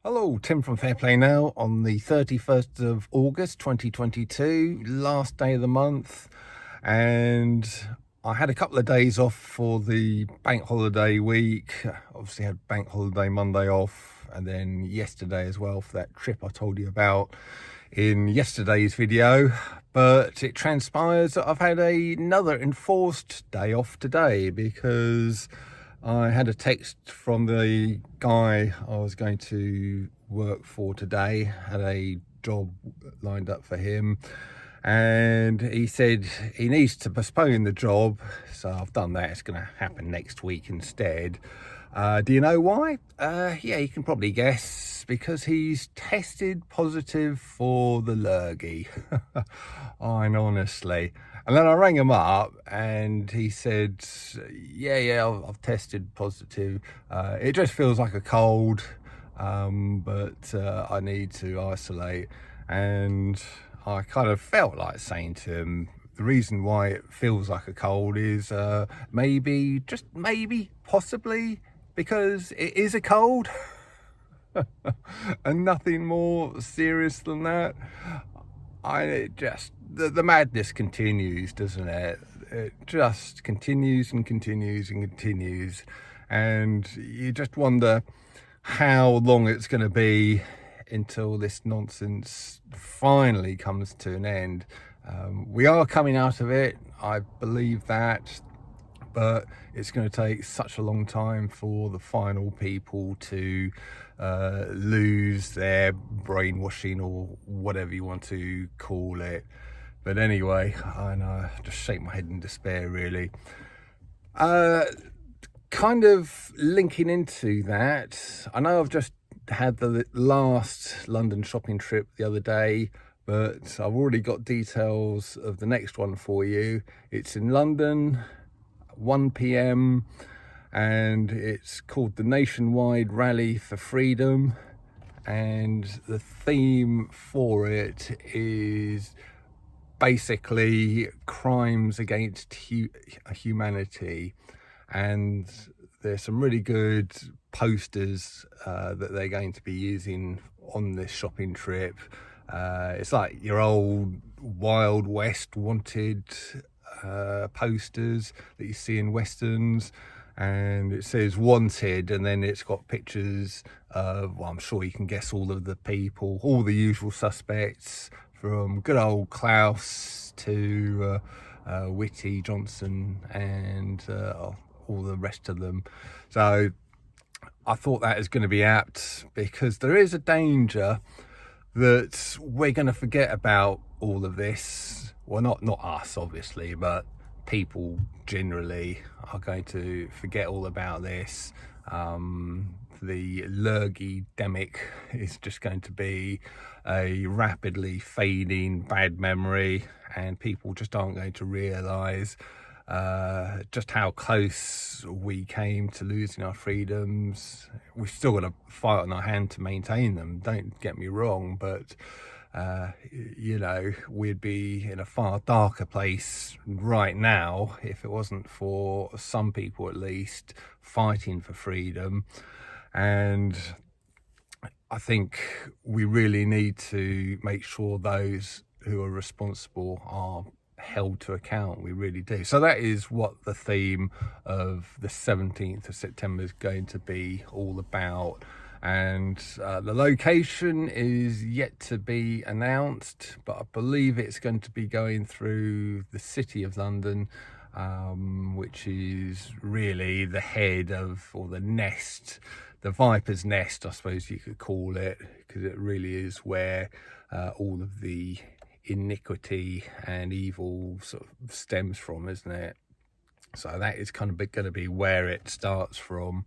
Hello, Tim from Fair Play Now on the 31st of August 2022, last day of the month, and I had a couple of days off for the bank holiday week. Obviously had bank holiday Monday off, and then yesterday as well for that trip I told you about in yesterday's video. But it transpires that I've had another enforced day off today because I had a text from the guy I was going to work for today, had a job lined up for him, and he said he needs to postpone the job. So I've done that. It's going to happen next week instead. Do you know why? Yeah, you can probably guess, because he's tested positive for the lurgy. And honestly. And then I rang him up and he said, yeah, I've tested positive. It just feels like a cold, but I need to isolate. And I kind of felt like saying to him, the reason why it feels like a cold is maybe, just maybe, possibly, because it is a cold. And nothing more serious than that. The madness continues, doesn't it? It just continues and continues and continues, and you just wonder how long it's going to be until this nonsense finally comes to an end. We are coming out of it, I believe that, but it's going to take such a long time for the final people to lose their brainwashing, or whatever you want to call it. But anyway, I know, I just shake my head in despair, really. Kind of linking into that, I know I've just had the last London shopping trip the other day, but I've already got details of the next one for you. It's in London, 1 p.m, and it's called the Nationwide Rally for Freedom, and the theme for it is basically crimes against humanity. And there's some really good posters that they're going to be using on this shopping trip. It's like your old Wild West wanted posters that you see in westerns, and it says wanted, and then it's got pictures of, well, I'm sure you can guess all of the people, all the usual suspects, from good old Klaus to Whitty, Johnson, and all the rest of them. So I thought that is going to be apt, because there is a danger that we're going to forget about all of this. Well, not us, obviously, but people generally are going to forget all about this. The lurgy-demic is just going to be a rapidly fading bad memory, and people just aren't going to realise just how close we came to losing our freedoms. We've still got to fight on our hand to maintain them, don't get me wrong, but we'd be in a far darker place right now if it wasn't for some people, at least, fighting for freedom. And I think we really need to make sure those who are responsible are held to account. We really do. So that is what the theme of the 17th of September is going to be all about. And the location is yet to be announced, but I believe it's going to be going through the City of London, which is really the head of, or the nest, the viper's nest, I suppose you could call it, because it really is where all of the iniquity and evil sort of stems from, isn't it? So that is kind of going to be where it starts from,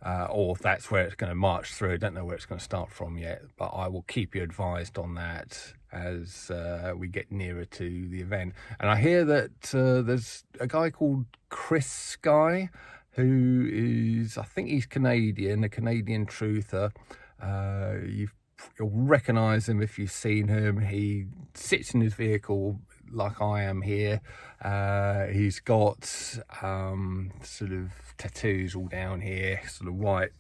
or that's where it's going to march through. I don't know where it's going to start from yet, but I will keep you advised on that as we get nearer to the event. And I hear that there's a guy called Chris Sky, who is, I think he's Canadian, a Canadian truther. You'll recognise him if you've seen him. He sits in his vehicle like I am here. He's got sort of tattoos all down here, sort of white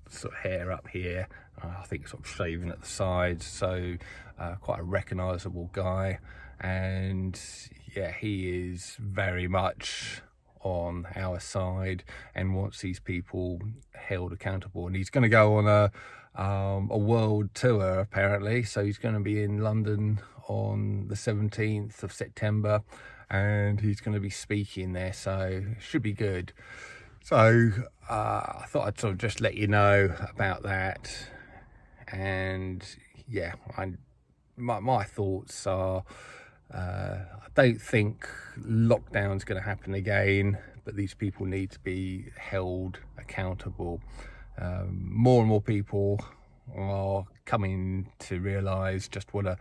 sort of hair up here, I think sort of shaven at the sides, so quite a recognisable guy. And yeah, he is very much on our side and wants these people held accountable. And he's going to go on a world tour apparently, so he's going to be in London on the 17th of September, and he's going to be speaking there, so it should be good. So I thought I'd sort of just let you know about that. And yeah, my thoughts are, I don't think lockdown's going to happen again, but these people need to be held accountable. More and more people are coming to realise just what a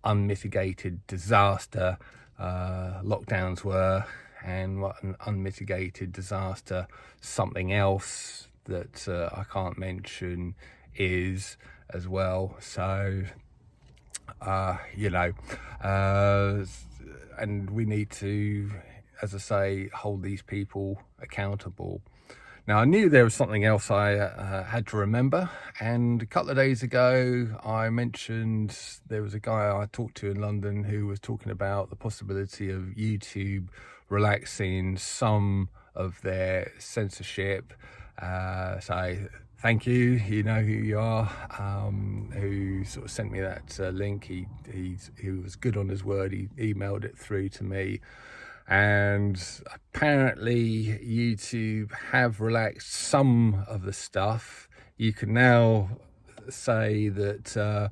unmitigated disaster lockdowns were, and what an unmitigated disaster something else that I can't mention is as well. So you know, and we need to, as I say, hold these people accountable. Now, I knew there was something else I had to remember, and a couple of days ago I mentioned there was a guy I talked to in London who was talking about the possibility of YouTube relaxing some of their censorship. So thank you, you know who you are, who sort of sent me that link. He was good on his word. He emailed it through to me, and apparently YouTube have relaxed some of the stuff. You can now say that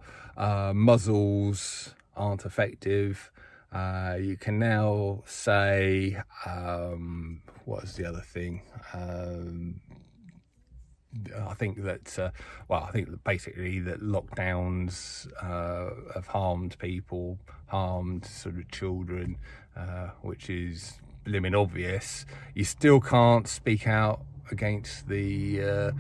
muzzles aren't effective. You can now say, what is the other thing? I think that, I think that basically that lockdowns have harmed people, harmed sort of children, which is blimmin' obvious. You still can't speak out against the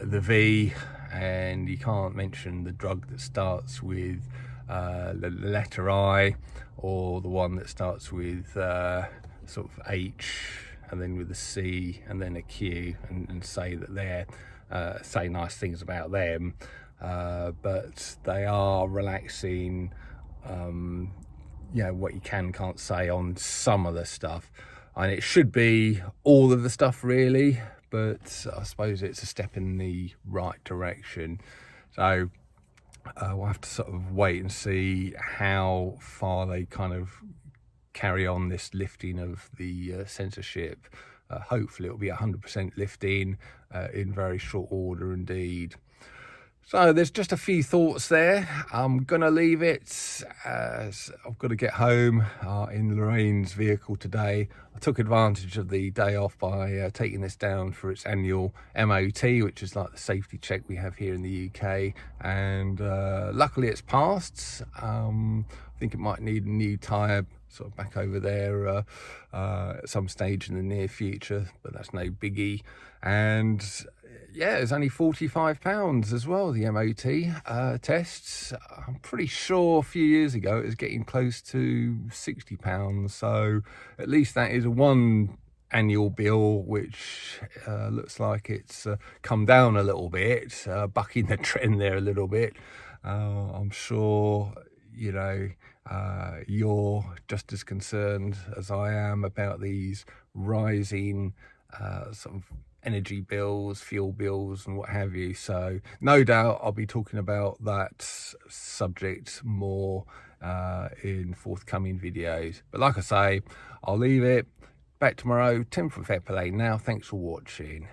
V, and you can't mention the drug that starts with the letter I, or the one that starts with sort of H, and then with a C and then a Q, and say that they're say nice things about them, but they are relaxing you know, what you can't say on some of the stuff. And it should be all of the stuff really, but I suppose it's a step in the right direction. So we'll have to sort of wait and see how far they kind of carry on this lifting of the censorship. Hopefully it'll be 100% lifting in very short order indeed. So there's just a few thoughts there. I'm gonna leave it as I've got to get home in Lorraine's vehicle today. I took advantage of the day off by taking this down for its annual MOT, which is like the safety check we have here in the UK, and luckily it's passed. I think it might need a new tyre sort of back over there at some stage in the near future, but that's no biggie. And yeah, it's only £45 as well, the MOT tests. I'm pretty sure a few years ago it was getting close to £60, so at least that is one annual bill which looks like it's come down a little bit, bucking the trend there a little bit. I'm sure, you know, you're just as concerned as I am about these rising sort of energy bills, fuel bills and what have you. So no doubt I'll be talking about that subject more in forthcoming videos. But like I say, I'll leave it. Back tomorrow, 10th of April now. Thanks for watching.